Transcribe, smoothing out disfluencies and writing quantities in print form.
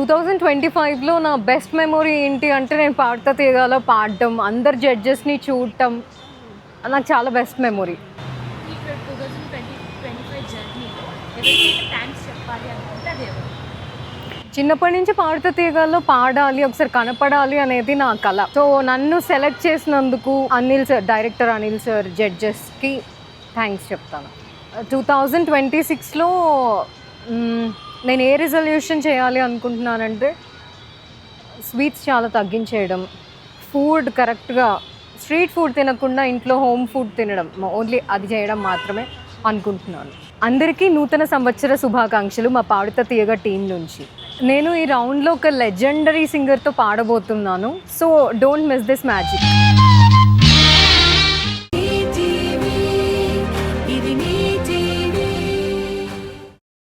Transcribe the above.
2025లో నా best memory ఏంటి అంటే నేను పాడతా తీయగాలో పాడడం, అందరు జడ్జెస్ని చూడటం నాకు చాలా బెస్ట్ మెమొరీ. ఇక్కడ 2025 జర్నీలో ఎవరికైతే థ్యాంక్స్ చెప్పాలి అనుకుంటే అది ఎవరు? చిన్నప్పటి నుంచి పాడుతా తీయగాల్లో పాడాలి, ఒకసారి కనపడాలి అనేది నా కళ. సో నన్ను సెలెక్ట్ చేసినందుకు Anil sir, director Anil sir, జడ్జెస్కి థ్యాంక్స్ చెప్తాను. 2026లో నేను ఏ రిజల్యూషన్ చేయాలి అనుకుంటున్నానంటే స్వీట్స్ చాలా తగ్గించేయడం, ఫుడ్ కరెక్ట్గా స్ట్రీట్ ఫుడ్ తినకుండా ఇంట్లో హోమ్ ఫుడ్ తినడం, ఓన్లీ అది చేయడం మాత్రమే అనుకుంటున్నాను. అందరికీ నూతన సంవత్సర శుభాకాంక్షలు మా పాడుతా తీయగా టీం నుంచి. నేను ఈ రౌండ్లో ఒక లెజెండరీ సింగర్తో పాడబోతున్నాను. So don't miss this magic.